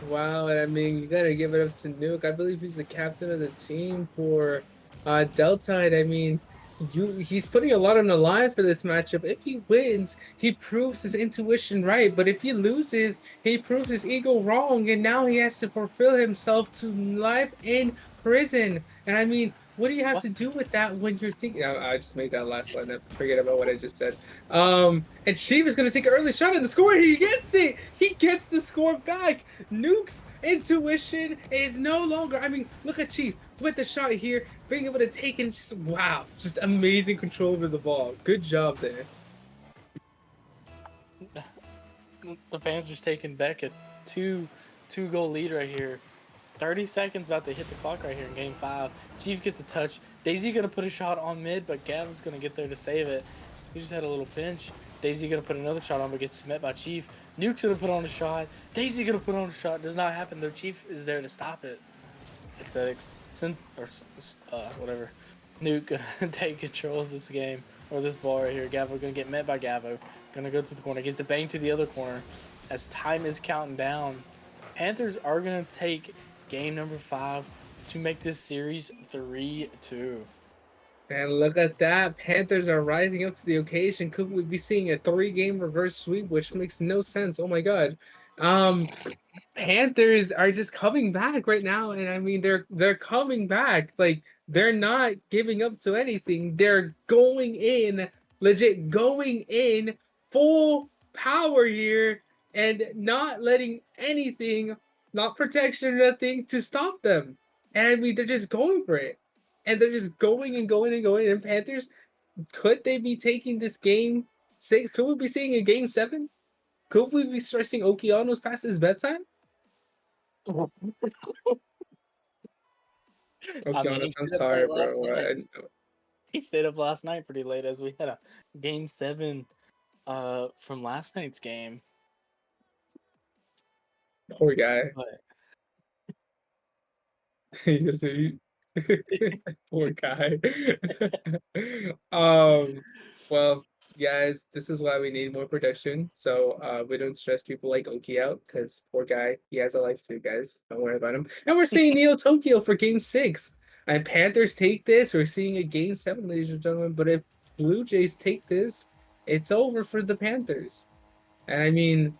Wow, and I mean, you gotta give it up to Nuke. I believe he's the captain of the team for Delta, and I mean, he's putting a lot on the line for this matchup. If he wins, he proves his intuition right, but if he loses, he proves his ego wrong, and now he has to fulfill himself to life in prison. And I mean, what do you have What? to do with that when you're thinking? I just made that last line up. Forget about what I just said. And Chief is gonna take an early shot at the score. He gets it. He gets the score back. Nuke's intuition is no longer. I mean, look at Chief with the shot here, being able to take it. Just wow, just amazing control over the ball. Good job there. The Panthers taking back a two-goal lead right here. 30 seconds about to hit the clock right here in game 5. Chief gets a touch. Daisy gonna put a shot on mid, but Gav's gonna get there to save it. He just had a little pinch. Daisy gonna put another shot on, but gets met by Chief. Nuke's gonna put on a shot. Daisy gonna put on a shot. Does not happen though. Chief is there to stop it. Aesthetics, whatever. Nuke gonna take control of this game or this ball right here. Gavo gonna get met by Gavo. Gonna go to the corner. Gets a bang to the other corner. As time is counting down, Panthers are gonna take game number 5 to make this series 3-2. And look at that. Panthers are rising up to the occasion. Could we be seeing a 3-game reverse sweep, which makes no sense? Oh my god. Panthers are just coming back right now, and I mean they're coming back. Like they're not giving up to anything. They're going in, legit going in full power here and not letting anything, not protection or nothing, to stop them. And I mean they're just going for it. And they're just going and going and going. And Panthers, could they be taking this game 6? Could we be seeing a game 7? Could we be stressing Okeanos past his bedtime? I mean, Okeanos, he I'm stayed up sorry, late last bro. night. He stayed up last night pretty late as we had a game 7 from last night's game. Poor guy. But He just poor guy. Well, guys, this is why we need more production. So we don't stress people like Oki out because poor guy, he has a life too, guys. Don't worry about him. And we're seeing Neo Tokyo for game 6. And Panthers take this. We're seeing a game 7, ladies and gentlemen. But if Blue Jays take this, it's over for the Panthers. And I mean,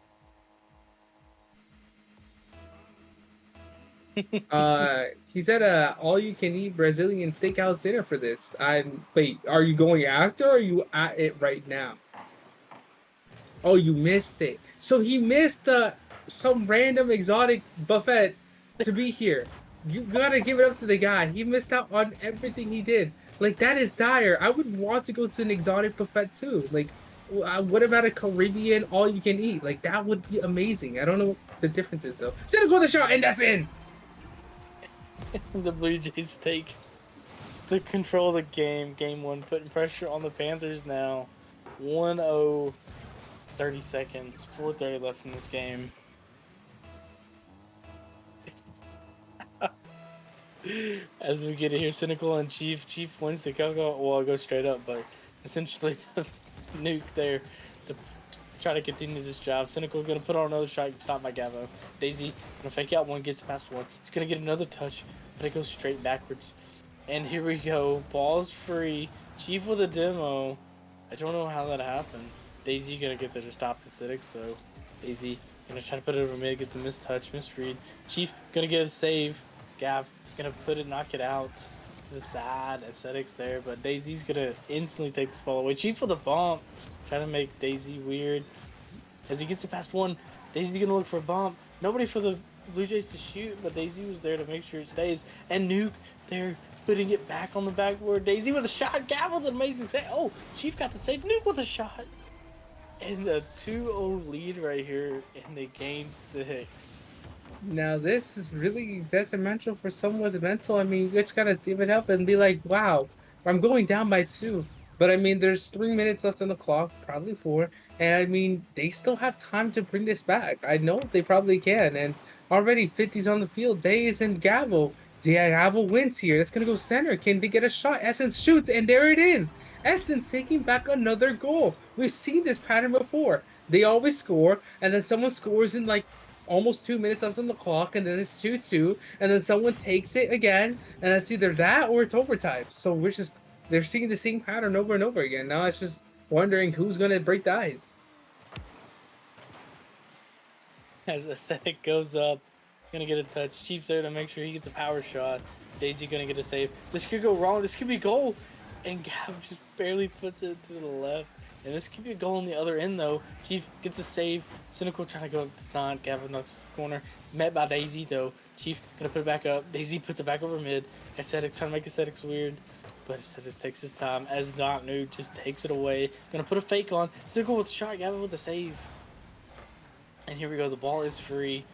he's at a all-you-can-eat Brazilian steakhouse dinner for this. Wait, are you going after or are you at it right now? Oh, you missed it. So he missed some random exotic buffet to be here. You gotta give it up to the guy. He missed out on everything he did. Like that is dire. I would want to go to an exotic buffet too. Like, what about a Caribbean all-you-can-eat? Like that would be amazing. I don't know what the difference is though. Send him go the shot and that's in. the Blue Jays take the control of the game. Game 1, putting pressure on the Panthers now. 1-0, 30 seconds, 4:30 left in this game. As we get it here, Cynical and Chief. Chief wins the Coco. Well, I'll go straight up, but essentially the nuke there to try to continue this job. Cynical gonna put on another shot, stop by Gavo. Daisy gonna fake out one, gets past one. He's gonna get another touch, but it goes straight backwards. And here we go. Ball's free. Chief with a demo. I don't know how that happened. Daisy gonna get there to stop the Acidics though. Daisy gonna try to put it over mid, gets a mistouch, misread. Chief gonna get a save. Gav gonna put it, knock it out. to the side. Aesthetics there, but Daisy's gonna instantly take this ball away. Cheap for the bump. Trying to make Daisy weird. As he gets it past one, Daisy's gonna look for a bump. Nobody for the Blue Jays to shoot, but Daisy was there to make sure it stays. And Nuke there putting it back on the backboard. Daisy with a shot. Gav with an amazing save. Oh, Chief got the save. Nuke with a shot. And a 2-0 lead right here in the game 6. Now this is really detrimental for someone's mental. I mean, you just gotta give it up and be like, wow, I'm going down by 2. But I mean, there's 3 minutes left on the clock, probably 4. And I mean, they still have time to bring this back. I know they probably can. And already 50's on the field. Days and Gavel. Gavel wins here. That's gonna go center. Can they get a shot? Essence shoots, and there it is. Essence taking back another goal. We've seen this pattern before. They always score, and then someone scores in like almost 2 minutes left on the clock, and then it's 2-2, and then someone takes it again, and it's either that or it's overtime. So they're seeing the same pattern over and over again. Now it's just wondering who's gonna break the ice. As Aesthetic goes up, gonna get a touch. Chief's there to make sure he gets a power shot. Daisy gonna get a save. This could go wrong. This could be a goal. And Gav just barely puts it to the left. And this could be a goal on the other end, though. Chief gets a save. Cynical trying to go up. It's not. Gavin knocks to the corner. Met by Daisy, though. Chief gonna put it back up. Daisy puts it back over mid. Aesthetic trying to make Aesthetics weird. But Aesthetics takes his time. As Not New just takes it away. Gonna put a fake on. Cynical with a shot. Gavin with a save. And here we go. The ball is free.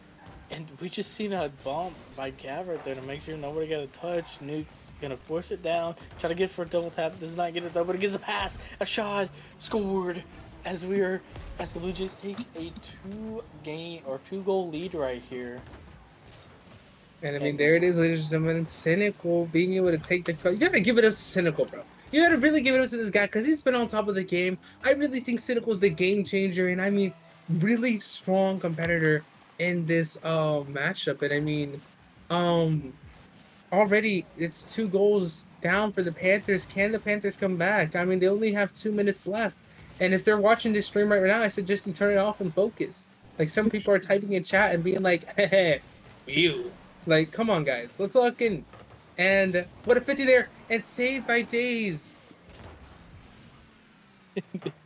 And we just seen a bump by Gav right there to make sure nobody got a touch. Nuke gonna force it down, try to get for a double tap, does not get it though, but it gets a pass, a shot, scored. As the Blue Jays take a 2-goal lead right here. And I mean, there it is, ladies and gentlemen. Cynical being able to take the. You gotta give it up to Cynical, bro. You gotta really give it up to this guy because he's been on top of the game. I really think Cynical's the game changer, and I mean, really strong competitor in this matchup. And I mean, already it's 2 goals down for the Panthers. Can the Panthers come back? I mean, they only have 2 minutes left. And if they're watching this stream right now, I suggest you turn it off and focus. Like, some people are typing in chat and being like, hey, you. Like, come on, guys. Let's look in. And what a 50 there. And saved by Days.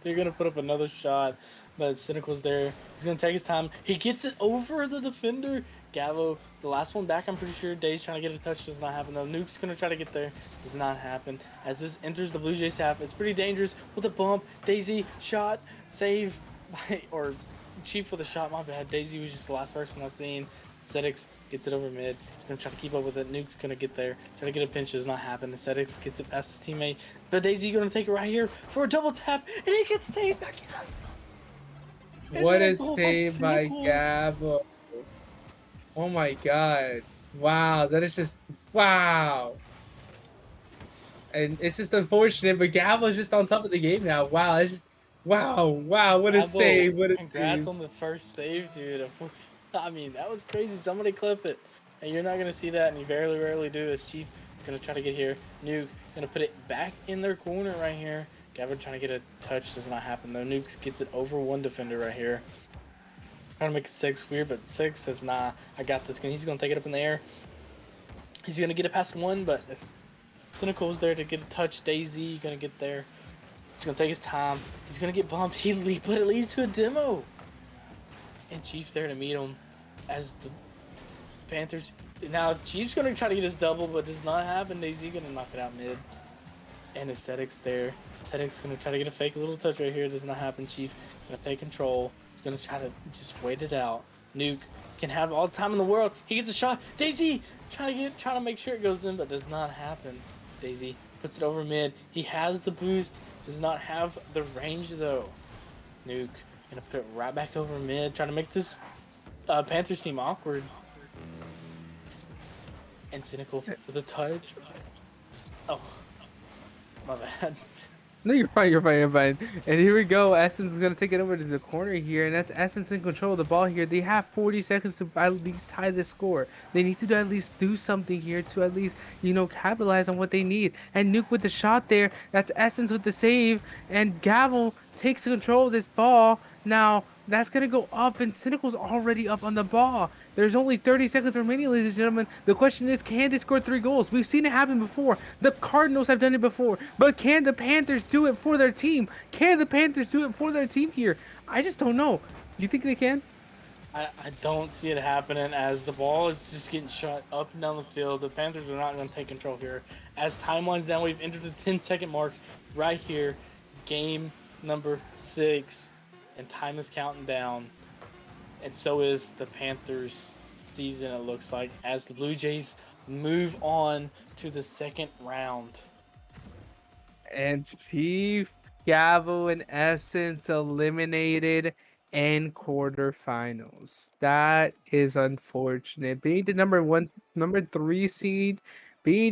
They're going to put up another shot. But Cynical's there. He's going to take his time. He gets it over the defender. Gavo, the last one back, I'm pretty sure. Days trying to get a touch, does not happen though. Nuke's gonna try to get there, does not happen. As this enters the Blue Jays half, it's pretty dangerous with a bump. Daisy, shot, save, or Chief with a shot, my bad. Daisy was just the last person I seen. Aesthetics gets it over mid. He's gonna try to keep up with it. Nuke's gonna get there, try to get a pinch, does not happen. Aesthetics gets it past his teammate, but Daisy gonna take it right here for a double tap, and he gets saved back in. What a save by Gavo. Oh my god. Wow, that is just wow. And it's just unfortunate, but Gavel's just on top of the game now. Wow, it's just wow, what a save. What a congrats save. on the first save, dude. I mean, that was crazy. Somebody clip it. And you're not gonna see that, and you rarely do. As Chief gonna try to get here. Nuke gonna put it back in their corner right here. Gavin trying to get a touch, does not happen though. Nuke gets it over one defender right here. Trying to make it 6 weird, but 6 says, nah, I got this. He's going to take it up in the air. He's going to get it past 1, but Cynical's there to get a touch. Daisy going to get there. He's going to take his time. He's going to get bumped. But it leads to a demo. And Chief's there to meet him as the Panthers. Now, Chief's going to try to get his double, but does not happen. Daisy going to knock it out mid. And Aesthetics there. Aesthetics going to try to get a fake little touch right here. Does not happen. Chief going to take control. Gonna try to just wait it out. Nuke can have all the time in the world. He gets a shot. Daisy trying to make sure it goes in, but does not happen. Daisy puts it over mid. He has the boost. Does not have the range though. Nuke gonna put it right back over mid. Trying to make this Panthers team awkward. And Cynical with a touch. Oh, my bad. No, you're fine. And here we go. Essence is going to take it over to the corner here, and that's Essence in control of the ball here. They have 40 seconds to at least tie the score. They need to at least do something here to at least, capitalize on what they need. And Nuke with the shot there. That's Essence with the save, and Gavel takes control of this ball. Now, that's going to go up, and Cynical's already up on the ball. There's only 30 seconds remaining, ladies and gentlemen. The question is, can they score 3 goals? We've seen it happen before. The Cardinals have done it before. But can the Panthers do it for their team? Can the Panthers do it for their team here? I just don't know. Do you think they can? I don't see it happening as the ball is just getting shot up and down the field. The Panthers are not going to take control here. As time winds down, we've entered the 10-second mark right here. Game number 6. And time is counting down. And so is the Panthers season, it looks like, as the Blue Jays move on to the second round. And Chief Gavel, in essence, eliminated in quarterfinals. That is unfortunate. Being the number 3 seed, being